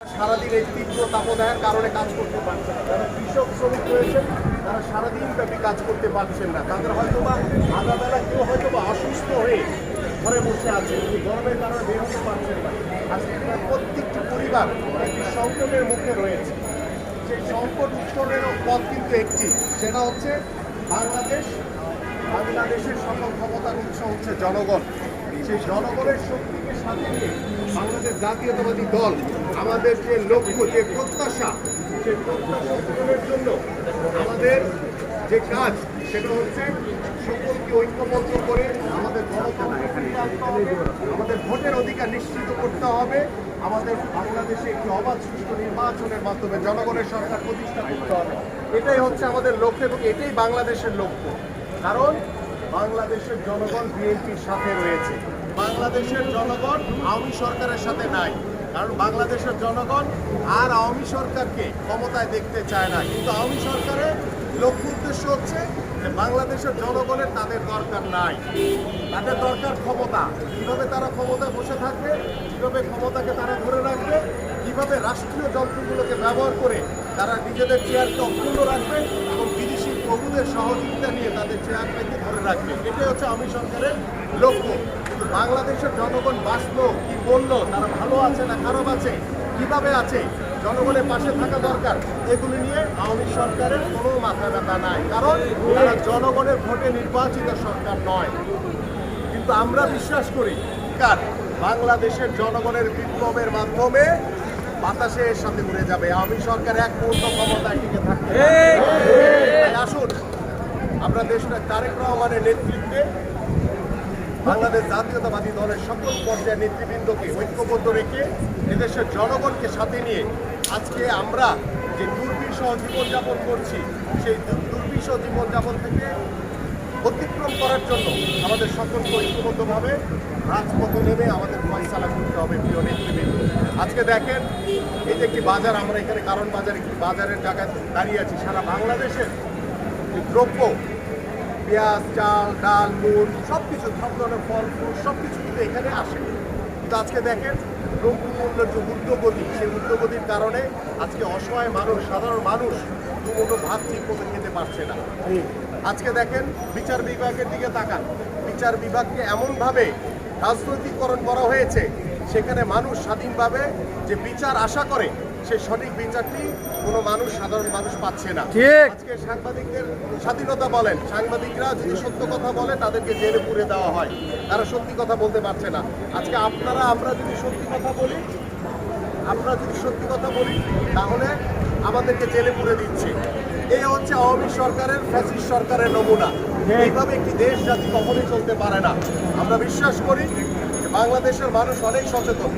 সারাদিন এই তীব্র তাপদাহের কারণে কাজ করতে পারছে না। যারা কৃষক শ্রমিক রয়েছেন তারা সারাদিন ব্যাপী কাজ করতে পারছেন না। তাদের হয়তো বা আগাবেলা কেউ হয়তো বা অসুস্থ হয়ে ঘরে বসে আছে, এই গরমের কারণে বের হতে পারছেন না। আজকে প্রায় প্রত্যেকটি পরিবার একটি সংকটের মুখে রয়েছে। সেই সংকট উত্তরের পথ কিন্তু একটি, সেটা হচ্ছে বাংলাদেশের সকল ক্ষমতার উৎস হচ্ছে জনগণ। সেই জনগণের শক্তিকে সাথে নিয়ে বাংলাদেশ জাতীয়তাবাদী দল আমাদের যে লক্ষ্য, যে প্রত্যাশা, সেই প্রত্যাশা পূরণের জন্য আমাদের যে কাজ সেটা হচ্ছে সকলকে ঐক্যবদ্ধ করে আমাদের গণতন্ত্র ফিরিয়ে আনতে হবে, আমাদের ভোটের অধিকার নিশ্চিত করতে হবে, আমাদের বাংলাদেশে একটি অবাধ সুষ্ঠু নির্বাচনের মাধ্যমে জনগণের সরকার প্রতিষ্ঠা করতে হবে। এটাই হচ্ছে আমাদের লক্ষ্য এবং এটাই বাংলাদেশের লক্ষ্য। কারণ বাংলাদেশের জনগণ বিএনপির সাথে রয়েছে, বাংলাদেশের জনগণ আওয়ামী সরকারের সাথে নাই। কারণ বাংলাদেশের জনগণ আর আওয়ামী সরকারকে ক্ষমতায় দেখতে চায় না, কিন্তু আওয়ামী সরকারের লক্ষ্য উদ্দেশ্য হচ্ছে যে বাংলাদেশের জনগণের তাদের দরকার নাই, তাদের দরকার ক্ষমতা। কিভাবে তারা ক্ষমতায় বসে থাকবে, কিভাবে ক্ষমতাকে তারা ধরে রাখবে, কিভাবে রাষ্ট্রীয় যন্ত্রগুলোকে ব্যবহার করে তারা নিজেদের চেয়ারকে অক্ষুণ্ণ রাখবে এবং বিদেশি প্রভুদের সহযোগিতা নিয়ে তাদের চেয়ারটাকে ধরে রাখবে। এটাই হচ্ছে আওয়ামী সরকারের লক্ষ্য। বাংলাদেশের জনগণ বাঁচলো কি বললো, তারা ভালো আছে না খারাপ আছে, কিভাবে আছে, জনগণের পাশে থাকা দরকার, এগুলি নিয়ে আওয়ামী সরকারের কোনো মাথা ব্যথা নাই। কারণ তারা জনগণের ভোটে নির্বাচিত সরকার নয়। কিন্তু আমরা বিশ্বাস করি বাংলাদেশের জনগণের বিপ্লবের মাধ্যমে বাতাসে এর সাথে উড়ে যাবে। আওয়ামী সরকার এক মুহূর্ত ক্ষমতায় টিকে থাকবে। আসুন আমরা দেশটা তারেক রহমানের নেতৃত্বে বাংলাদেশ জাতীয়তাবাদী দলের সকল পর্যায়ের নেতৃবৃন্দকে ঐক্যবদ্ধ রেখে এদেশের জনগণকে সাথে নিয়ে আজকে আমরা যে দুর্বিষহ জীবনযাপন করছি, সেই দুর্বিষহ জীবনযাপন থেকে অতিক্রম করার জন্য আমাদের সকলকে ঐক্যবদ্ধভাবে রাজপথে নেমে আমাদের ফয়সালা করতে হবে। প্রিয় নেতৃবৃন্দ, আজকে দেখেন এই যে একটি বাজার, আমরা এখানে কারণ বাজার, একটি বাজারের জায়গায় দাঁড়িয়ে আছি। সারা বাংলাদেশের দ্রব্য, পেঁয়াজ, চাল, ডাল, নুন, সব কিছু, সব ধরনের ফল ফুল সব কিছু কিন্তু এখানে আসে। কিন্তু আজকে দেখেন দ্রব্যমূল্যের যে ঊর্ধ্বগতি, সেই ঊর্ধ্বগতির কারণে আজকে অসহায় মানুষ, সাধারণ মানুষ দুমুঠো ভাত ঠিক মতো খেতে পারছে না। আজকে দেখেন বিচার বিভাগের দিকে তাকান, বিচার বিভাগকে এমনভাবে রাজনৈতিকরণ করা হয়েছে, সেখানে মানুষ স্বাধীনভাবে যে বিচার আশা করে সেই সঠিক বিচারটি কোনো মানুষ, সাধারণ মানুষ পাচ্ছে না। আজকে সাংবাদিকদের স্বাধীনতা বলেন, সাংবাদিকরা যদি সত্য কথা বলে তাদেরকে জেলে পুরে দেওয়া হয়, তারা সত্যি কথা বলতে পারছে না। আজকে আমরা যদি সত্যি কথা বলি তাহলে আমাদেরকে জেলে পুরে দিচ্ছে। এই হচ্ছে আওয়ামী সরকারের, ফ্যাসিস্ট সরকারের নমুনা। এইভাবে একটি দেশ জাতি কখনোই চলতে পারে না। আমরা বিশ্বাস করি যে বাংলাদেশের মানুষ অনেক সচেতন।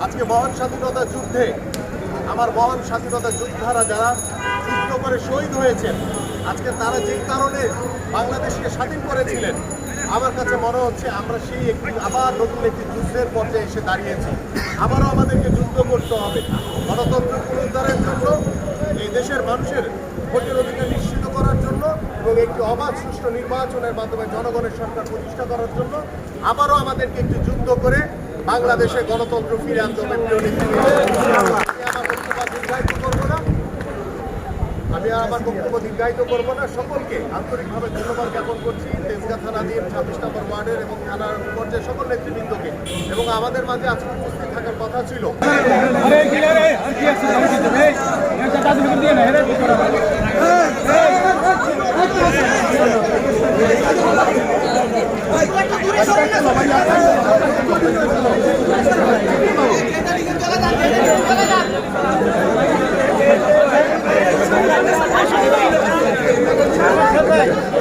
আজকে মহান স্বাধীনতা যুদ্ধে আমার মহান স্বাধীনতা যোদ্ধারা যারা যুদ্ধ করে শহীদ হয়েছেন, আজকে তারা যেই কারণে বাংলাদেশকে স্বাধীন করেছিলেন, আমার কাছে মনে হচ্ছে আমরা সেই আবার নতুন একটি যুদ্ধের পর্যায়ে এসে দাঁড়িয়েছি। আবারও আমাদেরকে যুদ্ধ করতে হবে গণতন্ত্র পুনরুদ্ধারের জন্য, এই দেশের মানুষের ভোটের অধিকার নিশ্চিত করার জন্য এবং একটি অবাধ সুষ্ঠু নির্বাচনের মাধ্যমে জনগণের সরকার প্রতিষ্ঠা করার জন্য আবারও আমাদেরকে একটি যুদ্ধ করে বাংলাদেশে গণতন্ত্র ফিরে আনতে হবে। আমি আমার বক্তব্য দীর্ঘায়িত করবো না। সকলকে আন্তরিকভাবে ধন্যবাদ জ্ঞাপন করছি, তেজগাঁ থানাধীন 26 নম্বর ওয়ার্ডের এবং থানার পর্যায়ে সকল নেতৃবৃন্দকে। এবং আমাদের মাঝে আজকে উপস্থিত থাকার কথা ছিল Hey!